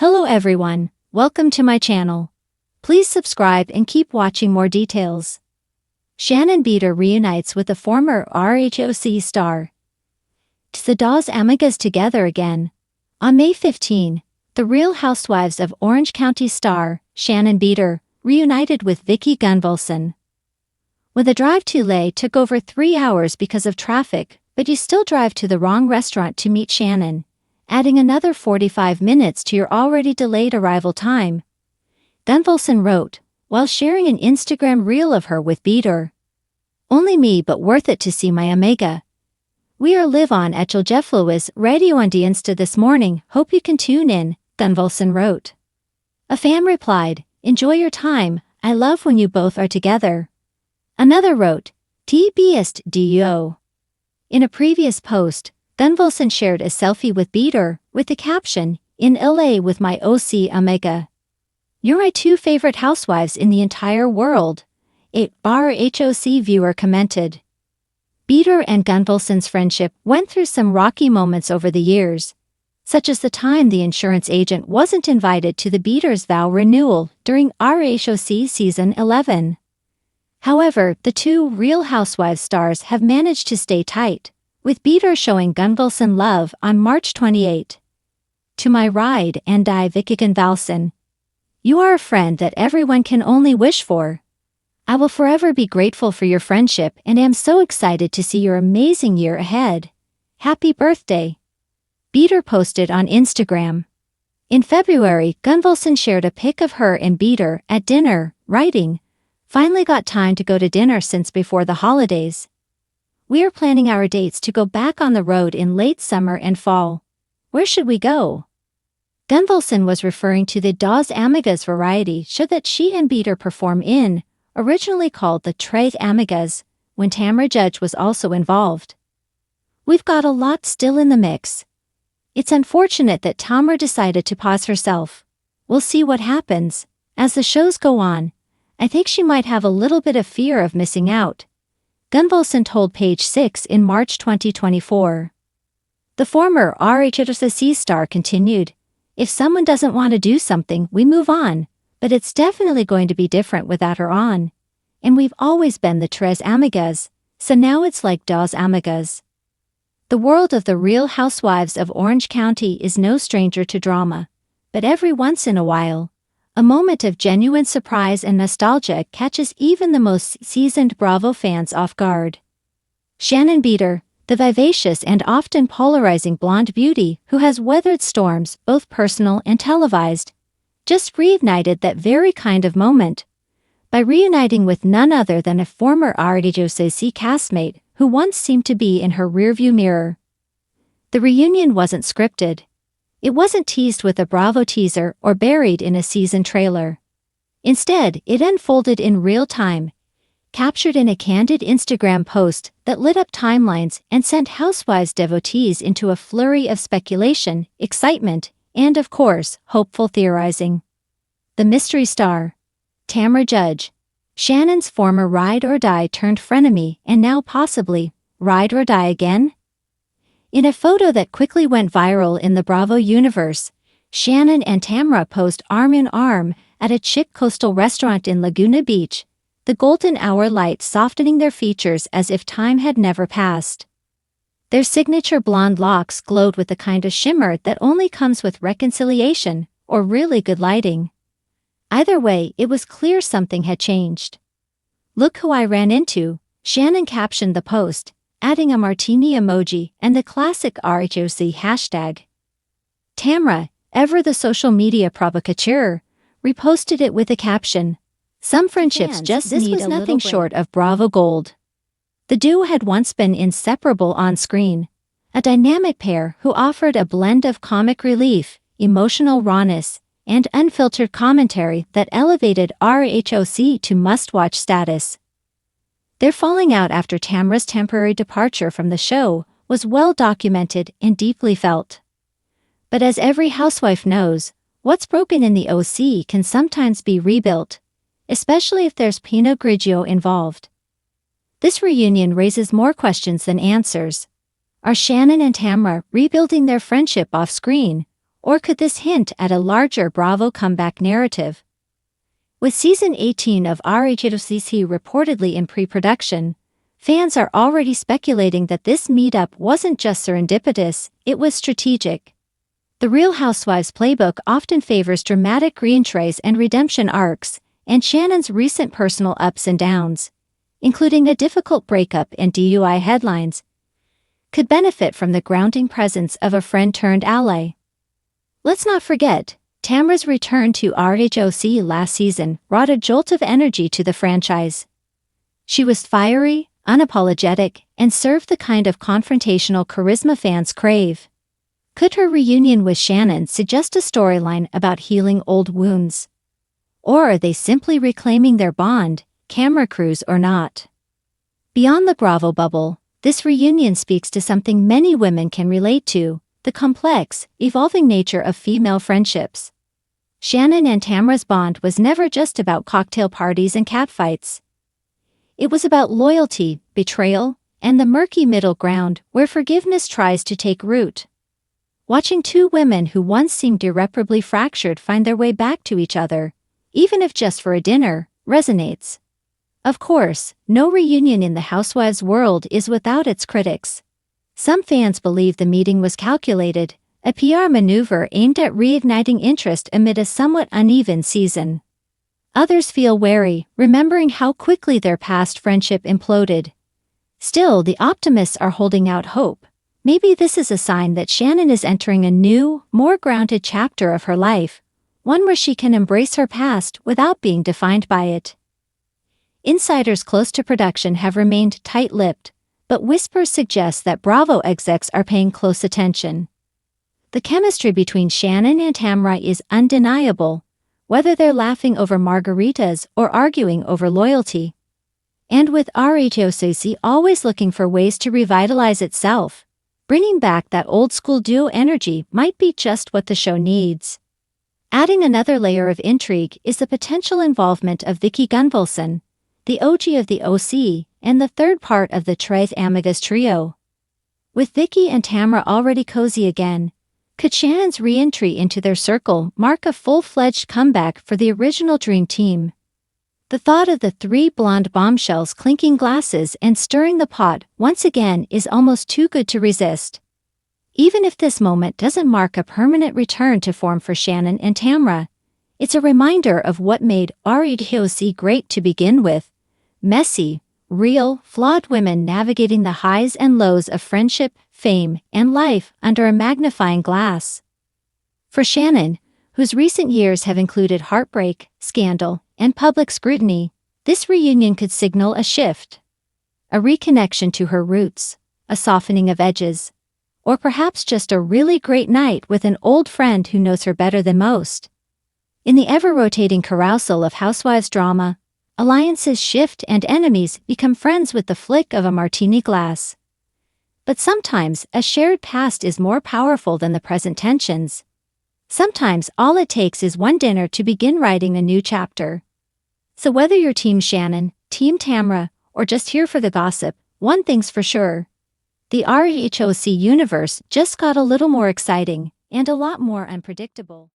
Hello everyone, welcome to my channel. Please subscribe and keep watching more details. Shannon Beador reunites with a former RHOC star. The dos amigas together again. On May 15, the Real Housewives of Orange County star, Shannon Beador, reunited with Vicki Gunvalson. When the drive to LA took over 3 hours because of traffic, but you still drive to the wrong restaurant to meet Shannon, adding another 45 minutes to your already delayed arrival time. Gunvalson wrote, while sharing an Instagram reel of her with Beador. "Only me but worth it to see my amiga. We are live on at Jefflois radio on the Insta this morning, hope you can tune in," Gunvalson wrote. A fan replied, "Enjoy your time, I love when you both are together." Another wrote, "TBest DO." In a previous post, Gunvalson shared a selfie with Beador, with the caption, "In LA with my OC amiga. You're my 2 favorite housewives in the entire world," a RHOC viewer commented. Beador and Gunvalson's friendship went through some rocky moments over the years, such as the time the insurance agent wasn't invited to the Beador's vow renewal during RHOC season 11. However, the 2 Real Housewives stars have managed to stay tight, with Beador showing Gunvalson love on March 28. "To my ride and die Vicki Gunvalson. You are a friend that everyone can only wish for. I will forever be grateful for your friendship and am so excited to see your amazing year ahead. Happy birthday." Beador posted on Instagram. In February, Gunvalson shared a pic of her and Beador at dinner, writing, "Finally got time to go to dinner since before the holidays. We are planning our dates to go back on the road in late summer and fall. Where should we go?" Gunvalson was referring to the Dos Amigas variety show that she and Beador perform in, originally called the Tres Amigas, when Tamra Judge was also involved. "We've got a lot still in the mix. It's unfortunate that Tamra decided to pause herself. We'll see what happens. As the shows go on, I think she might have a little bit of fear of missing out," Gunvalson told Page 6 in March 2024. The former RHOC star continued, "If someone doesn't want to do something, we move on, but it's definitely going to be different without her on. And we've always been the Tres Amigas, so now it's like Dos Amigas." The world of the Real Housewives of Orange County is no stranger to drama, but every once in a while, a moment of genuine surprise and nostalgia catches even the most seasoned Bravo fans off guard. Shannon Beador, the vivacious and often polarizing blonde beauty who has weathered storms both personal and televised, just reignited that very kind of moment by reuniting with none other than a former RHOC castmate who once seemed to be in her rearview mirror. The reunion wasn't scripted. It wasn't teased with a Bravo teaser or buried in a season trailer. Instead, it unfolded in real time, captured in a candid Instagram post that lit up timelines and sent Housewives devotees into a flurry of speculation, excitement, and of course, hopeful theorizing. The mystery star, Tamra Judge, Shannon's former ride-or-die turned frenemy and now possibly ride-or-die again? In a photo that quickly went viral in the Bravo universe, Shannon and Tamra posed arm-in-arm at a chic coastal restaurant in Laguna Beach, the golden hour light softening their features as if time had never passed. Their signature blonde locks glowed with the kind of shimmer that only comes with reconciliation or really good lighting. Either way, it was clear something had changed. "Look who I ran into," Shannon captioned the post, adding a martini emoji and the classic RHOC hashtag. Tamra, ever the social media provocateur, reposted it with a caption, "Some friendships just need a nothing short of Bravo gold." The duo had once been inseparable on screen, a dynamic pair who offered a blend of comic relief, emotional rawness, and unfiltered commentary that elevated RHOC to must-watch status. Their falling out after Tamra's temporary departure from the show was well documented and deeply felt. But as every housewife knows, what's broken in the OC can sometimes be rebuilt, especially if there's Pinot Grigio involved. This reunion raises more questions than answers. Are Shannon and Tamra rebuilding their friendship off-screen, Or could this hint at a larger Bravo comeback narrative? With Season 18 of RHOC reportedly in pre-production, fans are already speculating that this meetup wasn't just serendipitous, it was strategic. The Real Housewives playbook often favors dramatic reentries and redemption arcs, and Shannon's recent personal ups and downs, including a difficult breakup and DUI headlines, could benefit from the grounding presence of a friend-turned-ally. Let's not forget, Tamra's return to RHOC last season brought a jolt of energy to the franchise. She was fiery, unapologetic, and served the kind of confrontational charisma fans crave. Could her reunion with Shannon suggest a storyline about healing old wounds? Or are they simply reclaiming their bond, camera crews or not? Beyond the Bravo bubble, this reunion speaks to something many women can relate to: the complex, evolving nature of female friendships. Shannon and Tamra's bond was never just about cocktail parties and catfights. It was about loyalty, betrayal, and the murky middle ground where forgiveness tries to take root. Watching two women who once seemed irreparably fractured find their way back to each other, even if just for a dinner, resonates. Of course, no reunion in the Housewives world is without its critics. Some fans believe the meeting was calculated, a PR maneuver aimed at reigniting interest amid a somewhat uneven season. Others feel wary, remembering how quickly their past friendship imploded. Still, the optimists are holding out hope. Maybe this is a sign that Shannon is entering a new, more grounded chapter of her life, one where she can embrace her past without being defined by it. Insiders close to production have remained tight-lipped, but whispers suggest that Bravo execs are paying close attention. The chemistry between Shannon and Tamra is undeniable, whether they're laughing over margaritas or arguing over loyalty. And with RHOC always looking for ways to revitalize itself, bringing back that old-school duo energy might be just what the show needs. Adding another layer of intrigue is the potential involvement of Vicki Gunvalson, the OG of the OC, and the third part of the Tres Amigas trio. With Vicki and Tamra already cozy again, could Shannon's re-entry into their circle mark a full-fledged comeback for the original Dream Team? The thought of the three blonde bombshells clinking glasses and stirring the pot once again is almost too good to resist. Even if this moment doesn't mark a permanent return to form for Shannon and Tamra, it's a reminder of what made RHOC great to begin with: messy, real, flawed women navigating the highs and lows of friendship, fame, and life under a magnifying glass. For Shannon, whose recent years have included heartbreak, scandal, and public scrutiny, this reunion could signal a shift. A reconnection to her roots, a softening of edges, or perhaps just a really great night with an old friend who knows her better than most. In the ever-rotating carousel of Housewives drama, alliances shift and enemies become friends with the flick of a martini glass. But sometimes a shared past is more powerful than the present tensions. Sometimes all it takes is one dinner to begin writing a new chapter. So whether you're Team Shannon, Team Tamra, or just here for the gossip, one thing's for sure: the RHOC universe just got a little more exciting and a lot more unpredictable.